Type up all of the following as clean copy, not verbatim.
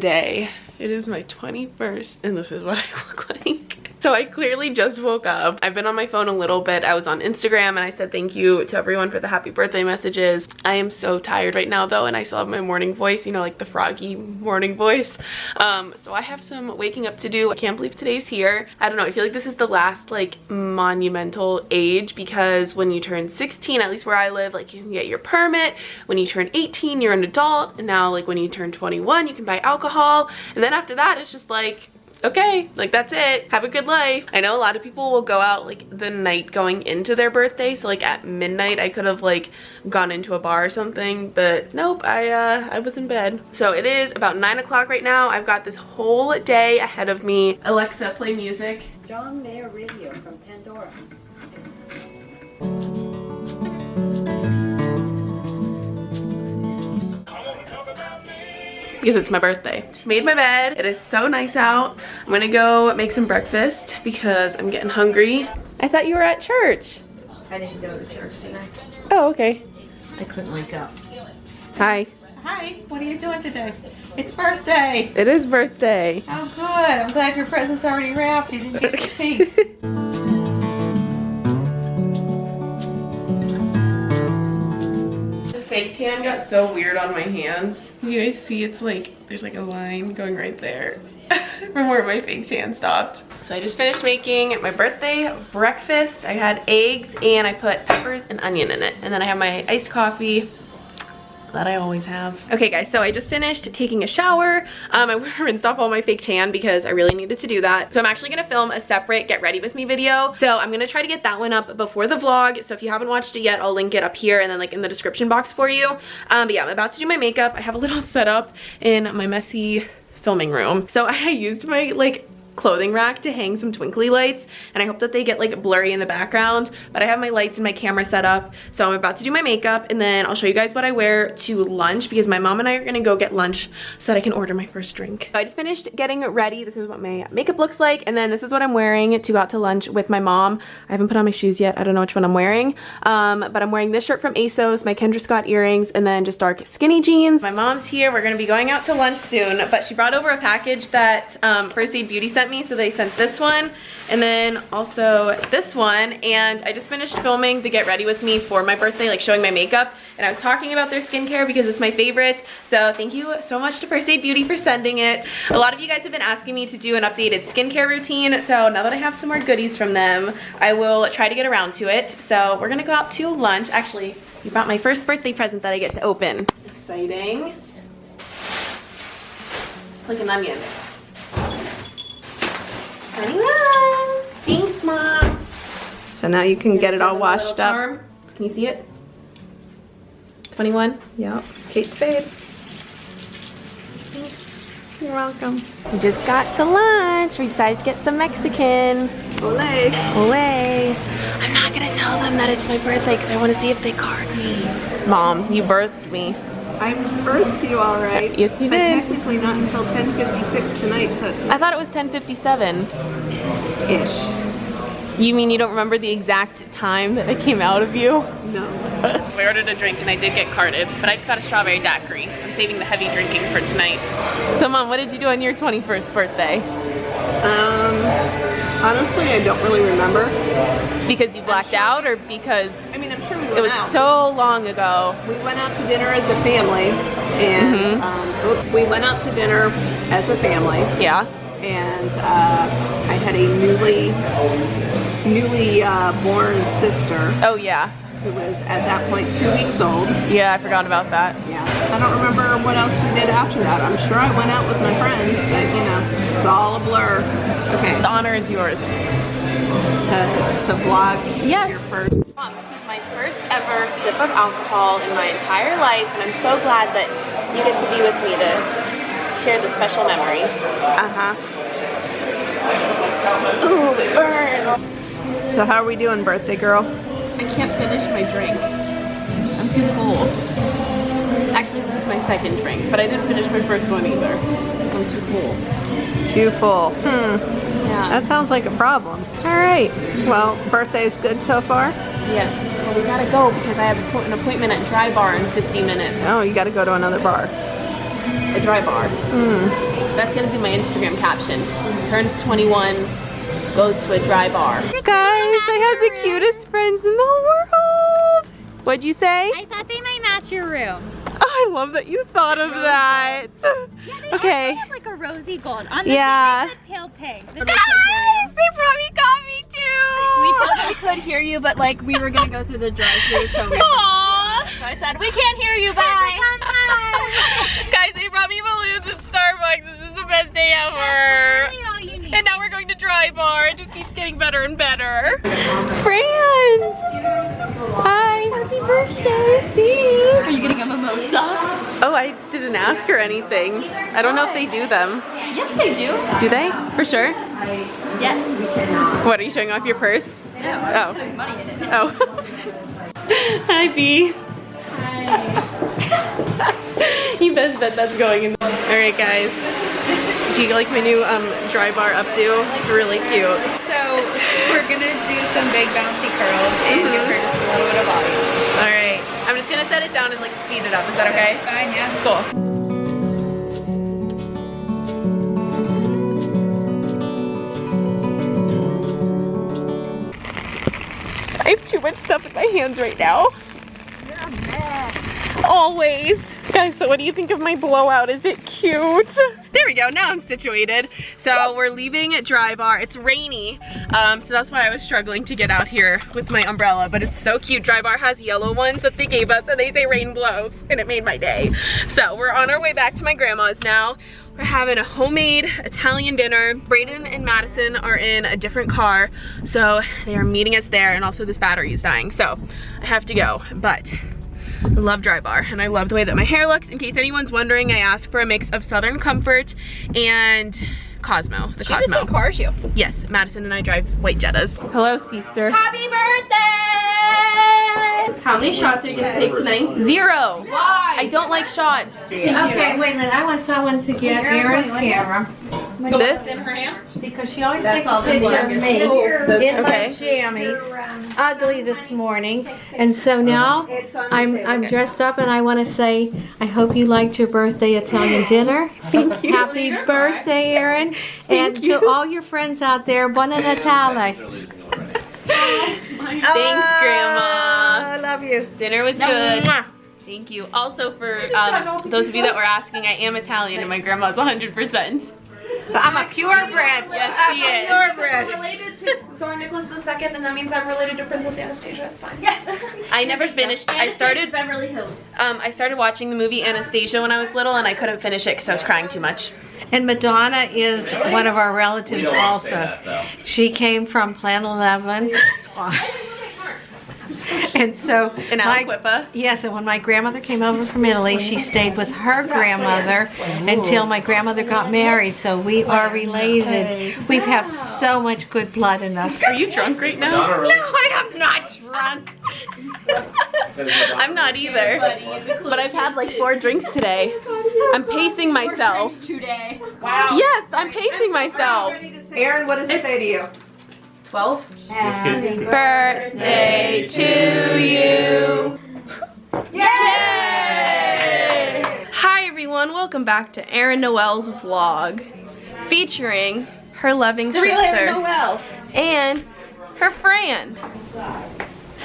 today. It is my 21st and this is what I look like. So I clearly just woke up. I've been on my phone a little bit. I was on Instagram and I said thank you to everyone for the happy birthday messages. I am so tired right now though, and I still have my morning voice, you know, like the froggy morning voice. So I have some waking up to do. I can't believe today's here. I don't know, I feel like this is the last like monumental age, because when you turn 16, at least where I live, like you can get your permit. When you turn 18, you're an adult. And now like when you turn 21, you can buy alcohol. And then after that, it's just like, okay, like that's it. Have a good life. I know a lot of people will go out like the night going into their birthday. So like at midnight, I could have like gone into a bar or something, but nope, I was in bed. So it is about 9 o'clock right now. I've got this whole day ahead of me. Alexa, play music. John Mayer Radio from Pandora. Because it's my birthday. Just made my bed. It is so nice out. I'm gonna go make some breakfast because I'm getting hungry. I thought you were at church. I didn't go to church tonight. Oh, okay. I couldn't wake up. Hi. Hi, what are you doing today? It's birthday. It is birthday. Oh good, I'm glad your present's already wrapped. You didn't get to peek. Fake tan got so weird on my hands. You guys see it's like, there's like a line going right there from where my fake tan stopped. So I just finished making my birthday breakfast. I had eggs and I put peppers and onion in it. And then I have my iced coffee that I always have. Okay guys, so I just finished taking a shower. I rinsed off all my fake tan because I really needed to do that. So I'm actually gonna film a separate get ready with me video. So I'm gonna try to get that one up before the vlog. So if you haven't watched it yet, I'll link it up here and then like in the description box for you. But yeah, I'm about to do my makeup. I have a little setup in my messy filming room. So I used my like clothing rack to hang some twinkly lights, and I hope that they get like blurry in the background, but I have my lights and my camera set up. So I'm about to do my makeup and then I'll show you guys what I wear to lunch, because my mom and I are gonna go get lunch so that I can order my first drink. So I just finished getting ready. This is what my makeup looks like, and then this is what I'm wearing to go out to lunch with my mom. I haven't put on my shoes yet. I don't know which one I'm wearing, but I'm wearing this shirt from ASOS, my Kendra Scott earrings, and then just dark skinny jeans. My mom's here. We're gonna be going out to lunch soon, but she brought over a package that First Aid Beauty sent me. So they sent this one and then also this one, and I just finished filming the get ready with me for my birthday, like showing my makeup, and I was talking about their skincare because it's my favorite. So thank you so much to First Aid Beauty for sending it. A lot of you guys have been asking me to do an updated skincare routine, so now that I have some more goodies from them, I will try to get around to it. So we're gonna go out to lunch. Actually, you brought my first birthday present that I get to open. Exciting. It's like an onion. 21. Thanks, Mom. So now you can get it all washed up. Charm. Can you see it? 21. Yep. Kate Spade. Thanks. You're welcome. We just got to lunch. We decided to get some Mexican. Olé. Olé. I'm not gonna tell them that it's my birthday because I want to see if they card me. Mom, you birthed me. I birthed you all right. Yes, you did. But technically not until 10:56 tonight, so it's I thought it was 10:57. ish. You mean you don't remember the exact time that it came out of you? No. So I ordered a drink and I did get carded, but I just got a strawberry daiquiri. I'm saving the heavy drinking for tonight. So Mom, what did you do on your 21st birthday? Honestly, I don't really remember. Because you blacked out, or because I mean, I'm sure we went it was out. so long ago? We went out to dinner as a family, and we went out to dinner as a family. Yeah. And I had a newly born sister. Oh yeah. Who was at that point 2 weeks old. Yeah, I forgot about that. Yeah. I don't remember what else we did after that. I'm sure I went out with my friends, but you know, it's all a blur. Okay. The honor is yours. To vlog yes. your first. Mom, this is my first ever sip of alcohol in my entire life, and I'm so glad that you get to be with me to share the special memory. Ooh, it burns. So how are we doing, birthday girl? I can't finish my drink. I'm too full. Actually, this is my second drink, but I didn't finish my first one either because I'm too full. Too full. Yeah. That sounds like a problem. All right. Well, birthday's good so far? Yes. Well, we gotta go because I have an appointment at Dry Bar in 50 minutes. Oh, you gotta go to another bar. a dry bar. That's gonna be my Instagram caption. Turns 21, goes to a dry bar. Guys, I have the cutest friends in the world. What'd you say? I thought they might match your room. Oh, I love that you thought of that. Yeah, they Okay. have like a rosy gold. On the Yeah. thing they said pale pink. Guys, they probably got me too. We told them we could hear you, but like we were gonna go through the drive-thru, so we. Aww. So I said we can't hear you. Bye. Guys, they brought me balloons at Starbucks. This is the best day ever. Really all you need. And now we're going to Dry Bar. It just keeps getting better and better. Friend! Hi. Happy birthday. Thanks. Are you getting a mimosa? Oh, I didn't ask her anything. I don't know if they do them. Yes, they do. Do they? For sure? Yes. What, are you showing off your purse? No, Oh. putting money in it. Oh. Hi, B. You best bet that's going in. Alright, guys. Do you like my new dry bar updo? It's really cute. So we're gonna do some big bouncy curls and give her just a little bit of volume. Alright. I'm just gonna set it down and like speed it up. Is that okay? Fine, yeah. Cool. I have too much stuff in my hands right now. You're a mess. Always. Guys, so what do you think of my blowout? Is it cute? There we go, now I'm situated. So we're leaving at Dry Bar. It's rainy, so that's why I was struggling to get out here with my umbrella, but it's so cute. Dry Bar has yellow ones that they gave us and they say rain blows, and it made my day. So we're on our way back to my grandma's now. We're having a homemade Italian dinner. Brayden and Madison are in a different car, so they are meeting us there, and also this battery is dying, so I have to go, but I love Dry Bar, and I love the way that my hair looks. In case anyone's wondering, I asked for a mix of Southern Comfort and Cosmo. The Cosmo. What cars you? Yes, Madison and I drive white Jettas. Hello, sister. Happy birthday! How many shots are you gonna take tonight? 0. Why? I don't like shots. Okay, wait a minute. I want someone to get Erin's camera. This? In her hand? Because she always takes a picture of me in my Okay. jammies, ugly this morning, and so now I'm dressed up, and I want to say I hope you liked your birthday Italian dinner. Thank you. Happy birthday, Erin, and to all your friends out there, Buon Natale. Thanks, Grandma. I love you. Dinner was good. Thank you. Also, for those of you that were asking, I am Italian, and my grandma's 100%. I'm a purebred. Yes, she is. Purebred. Related to Tsar Nicholas II, and that means I'm related to Princess Anastasia. It's fine. I never finished. I started Beverly Hills. I started watching the movie Anastasia when I was little, and I couldn't finish it because I was crying too much. And Madonna is one of our relatives also. She came from Plan 11. And so, In Aliquippa. yes, and when my grandmother came over from Italy, she stayed with her grandmother until my grandmother got married. So we are related. We have so much good blood in us. Are you drunk right now? No, I am not drunk. I'm not either. But I've had like 4 drinks today. I'm pacing myself. Today. Yes, I'm pacing myself. Erin, what does it say to you? 12. Happy Birthday to you. Yay! Hi everyone, welcome back to Erin Noelle's vlog, featuring her loving sister Noelle. and her friend.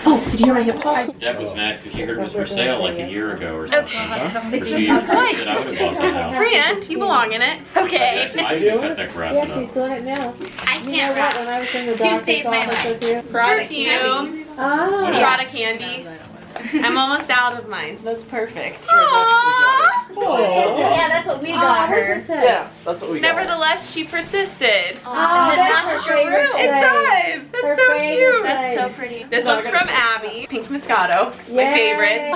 Oh, did you hear my hip hop? Deb was mad because she heard it was for sale like a year ago or something. Okay. 2 years ago, she said I would have bought that house. Friend, you belong in it. Okay. I need to cut that grass enough. doing it now. I can't rap. I was in the To save my life. Perfume, Oh. Prada candy. I'm almost out of mine, so that's perfect. Yeah, that's what we got her. Yeah. That's what we Nevertheless, she persisted. Oh, that's her room. It does. That's so cute. That's so pretty. This one's from Abby. Pink Moscato. My favorite.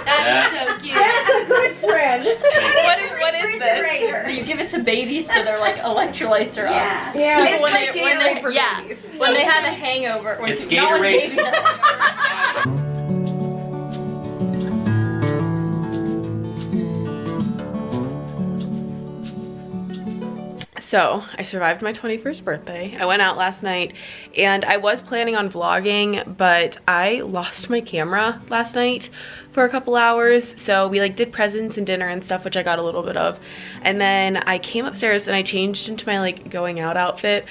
That's so cute. That's a good friend. What is this? You give it to babies so their like electrolytes are up. Yeah. People when It's they, like when they, Gatorade for yeah, babies. when they have a hangover. When It's not when Gatorade. babies have a hangover. So I survived my 21st birthday. I went out last night and I was planning on vlogging, but I lost my camera last night for a couple hours. So we like did presents and dinner and stuff, which I got a little bit of. And then I came upstairs and I changed into my like going out outfit,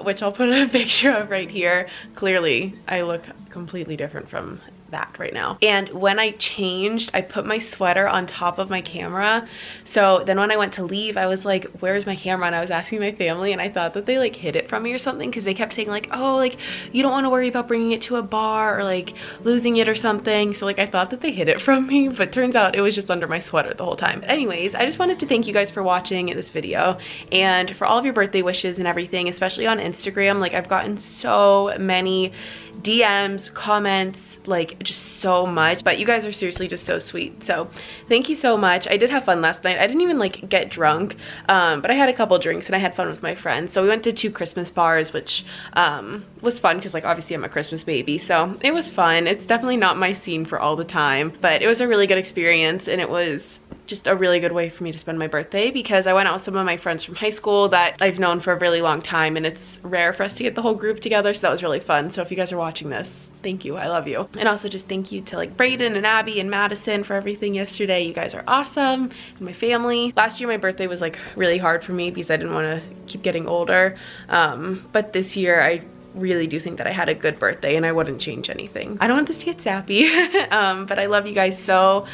which I'll put a picture of right here. Clearly I look completely different from that right now. And when I changed, I put my sweater on top of my camera. So then when I went to leave, I was like, where's my camera? And I was asking my family and I thought that they like hid it from me or something, because they kept saying like, oh, like you don't want to worry about bringing it to a bar or like losing it or something. So like I thought that they hid it from me, but turns out it was just under my sweater the whole time. But anyways, I just wanted to thank you guys for watching this video and for all of your birthday wishes and everything, especially on Instagram. Like I've gotten so many DMs, comments, like just so much, but you guys are seriously just so sweet. So thank you so much. I did have fun last night. I didn't even like get drunk, but I had a couple drinks and I had fun with my friends. So we went to 2 Christmas bars, which was fun because like obviously I'm a Christmas baby, so it was fun. It's definitely not my scene for all the time, but it was a really good experience and it was just a really good way for me to spend my birthday, because I went out with some of my friends from high school that I've known for a really long time, and it's rare for us to get the whole group together, so that was really fun. So if you guys are watching this, thank you, I love you. And also just thank you to like Brayden and Abby and Madison for everything yesterday. You guys are awesome, and my family. Last year my birthday was like really hard for me because I didn't want to keep getting older, but this year I really do think that I had a good birthday and I wouldn't change anything. I don't want this to get sappy, but I love you guys so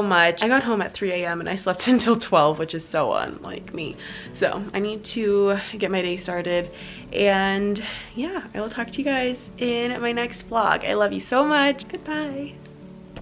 much. I got home at 3 a.m. and I slept until 12, which is so unlike me. So I need to get my day started, and yeah, I will talk to you guys in my next vlog. I love you so much. Goodbye.